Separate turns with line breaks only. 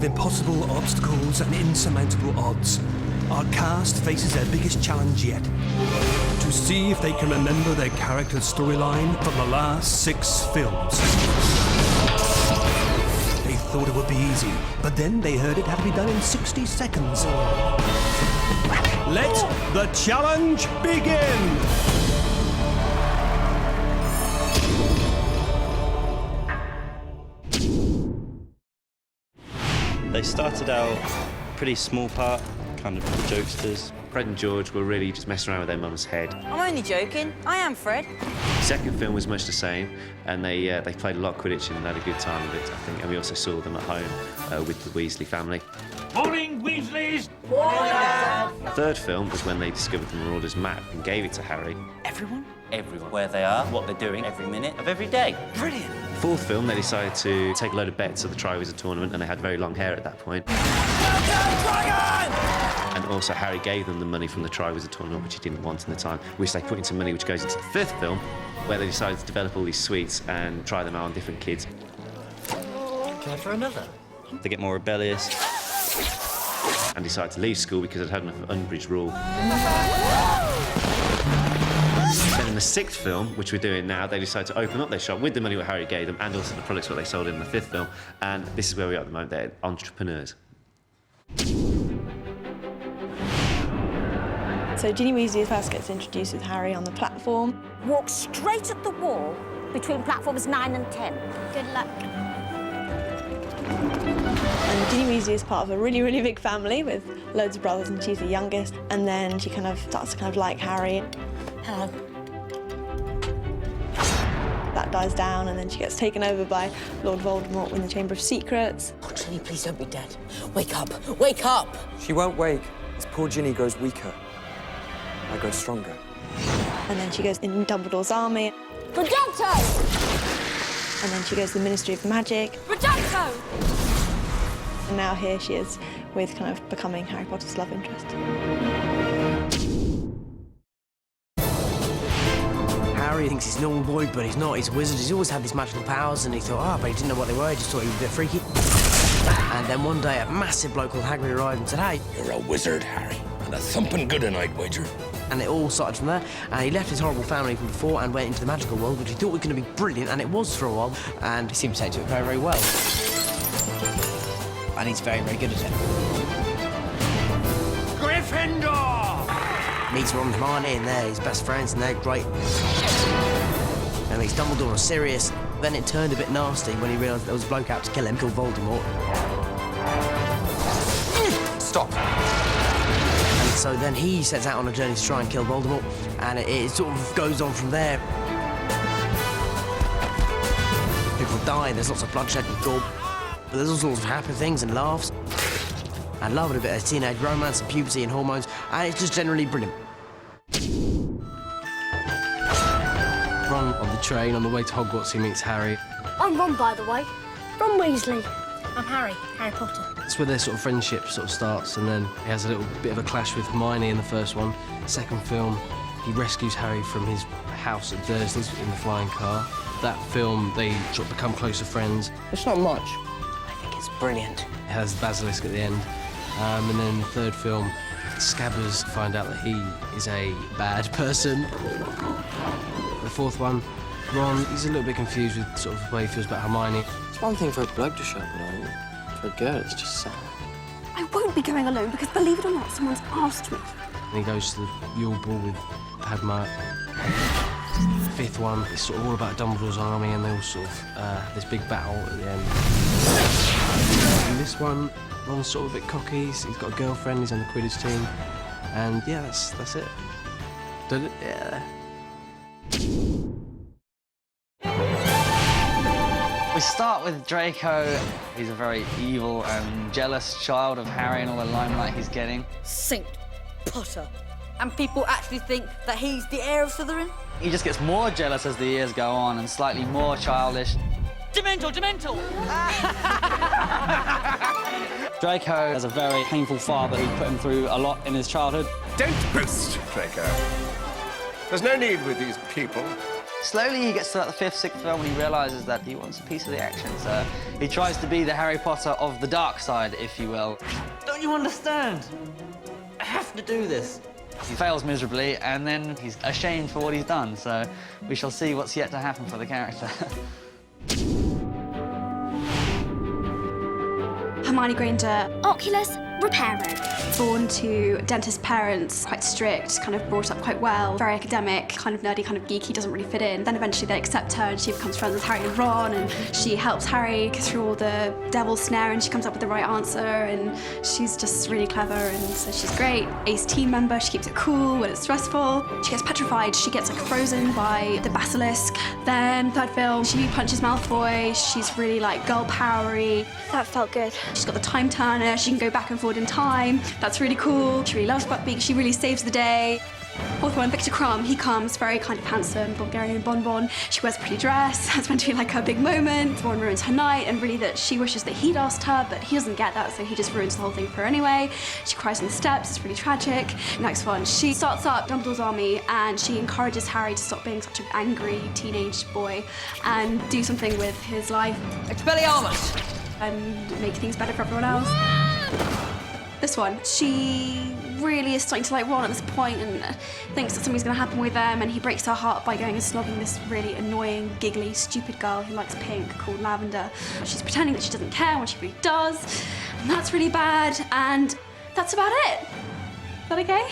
with impossible obstacles and insurmountable odds, our cast faces their biggest challenge yet. To see if they can remember their character's storyline from the last 6 films. They thought it would be easy, but then they heard it had to be done in 60 seconds. Let the challenge begin!
They started out pretty small part, kind of jokesters. Fred and George were really just messing around with their mum's head.
I'm only joking. I am Fred.
The second film was much the same, and they played a lot of Quidditch and had a good time with it, I think. And we also saw them at home with the Weasley family.
Morning, Weasleys!
The third film was when they discovered the Marauders map and gave it to Harry.
Everyone?
Everyone. Where they are, what they're doing, every minute of every day.
Brilliant.
The fourth film, they decided to take a load of bets at the Triwizard Tournament, and they had very long hair at that point. And also Harry gave them the money from the Triwizard Tournament, which he didn't want in the time, which they put into money which goes into the fifth film, where they decided to develop all these sweets and try them out on different kids.
Care for another?
They get more rebellious and decide to leave school because they'd had enough of Umbridge rule. Then in the sixth film, which we're doing now, they decide to open up their shop with the money what Harry gave them and also the products what they sold in the fifth film. And this is where we are at the moment. They're entrepreneurs.
So Ginny Weasley first gets introduced with Harry on the platform.
Walk straight at the wall between platforms 9 and 10. Good luck.
And Ginny Weasley is part of a really, really big family with loads of brothers, and she's the youngest. And then she kind of starts to like Harry.
Hello.
That dies down, and then she gets taken over by Lord Voldemort in the Chamber of Secrets.
Oh, Ginny, please don't be dead. Wake up. Wake up!
She won't wake. As poor Ginny grows weaker, I grow stronger.
And then she goes in Dumbledore's army.
Projecto!
And then she goes to the Ministry of Magic.
Projecto!
And now here she is with kind of becoming Harry Potter's love interest.
Harry thinks he's a normal boy, but he's not. He's a wizard. He's always had these magical powers, and he thought, but he didn't know what they were. He just thought he was a bit freaky. And then one day, a massive bloke called Hagrid arrived and said, hey.
You're a wizard, Harry, and a thumping good I'd wager.
And it all started from there. And he left his horrible family from before and went into the magical world, which he thought was going to be brilliant, and it was for a while. And he seemed to take to it very, very well. And he's very, very good at it.
Gryffindor!
Meets Ron and Hermione, and they're his best friends, and they're great. And meets Dumbledore and Sirius. Then it turned a bit nasty when he realised there was a bloke out to kill him, called Voldemort.
Stop.
And so then he sets out on a journey to try and kill Voldemort, and it sort of goes on from there. People die, there's lots of bloodshed and gore, but there's all sorts of happy things and laughs. And love and a bit of teenage romance and puberty and hormones, and it's just generally brilliant.
Ron on the train on the way to Hogwarts, he meets Harry.
I'm Ron, by the way. Ron Weasley.
I'm Harry Potter.
That's where their sort of friendship sort of starts, and then he has a little bit of a clash with Hermione in the first one. Second film, he rescues Harry from his house at Dursley's in the flying car. That film, they sort of become closer friends.
It's not much. I think it's brilliant.
It has Basilisk at the end. And then the third film, Scabbers find out that he is a bad person. The fourth one, Ron, he's a little bit confused with sort of the way he feels about Hermione.
It's one thing for a bloke to show up, you know. For a girl, it's just sad.
I won't be going alone because, believe it or not, someone's asked me.
And he goes to the Yule Ball with Padma. The fifth one is sort of all about Dumbledore's army, and they all sort of have this big battle at the end. And this one, Ron's sort of a bit cocky. He's got a girlfriend. He's on the Quidditch team, and yeah, that's it. Did it? Yeah.
We start with Draco. He's a very evil and jealous child of Harry and all the limelight he's getting.
Saint Potter. And people actually think that he's the heir of Slytherin?
He just gets more jealous as the years go on and slightly more childish.
Dementor!
Draco has a very painful father who put him through a lot in his childhood.
Don't boast, Draco. There's no need with these people.
Slowly he gets to like, the 5th, 6th film and he realises that he wants a piece of the action, so he tries to be the Harry Potter of the dark side, if you will.
Don't you understand? I have to do this.
He fails miserably, and then he's ashamed for what he's done, so we shall see what's yet to happen for the character.
Hermione Granger, Oculus Reparo. Born to dentist parents, quite strict, kind of brought up quite well, very academic, kind of nerdy, kind of geeky, doesn't really fit in. Then eventually they accept her and she becomes friends with Harry and Ron, and she helps Harry through all the devil's snare and she comes up with the right answer, and she's just really clever, and so she's great. Ace team member, she keeps it cool when it's stressful. She gets petrified, she gets like frozen by the basilisk. Then 3rd film, she punches Malfoy, she's really like girl powery.
That felt good.
She's got the time turner, she can go back and forward in time. That's really cool. She really loves Buckbeak, she really saves the day. 4th one, Victor Crumb, he comes very kind of handsome, Bulgarian bonbon. She wears a pretty dress, that's meant to be like her big moment. Ron ruins her night, and really that she wishes that he'd asked her, but he doesn't get that, so he just ruins the whole thing for her anyway. She cries on the steps, it's really tragic. Next one, she starts up Dumbledore's army, and she encourages Harry to stop being such an angry teenage boy and do something with his life.
Expelliarmus!
And make things better for everyone else. This one, she really is starting to like Ron at this point and thinks that something's gonna happen with them, and he breaks her heart by going and snogging this really annoying, giggly, stupid girl who likes pink called Lavender. She's pretending that she doesn't care when she really does, and that's really bad, and that's about it. Is that okay?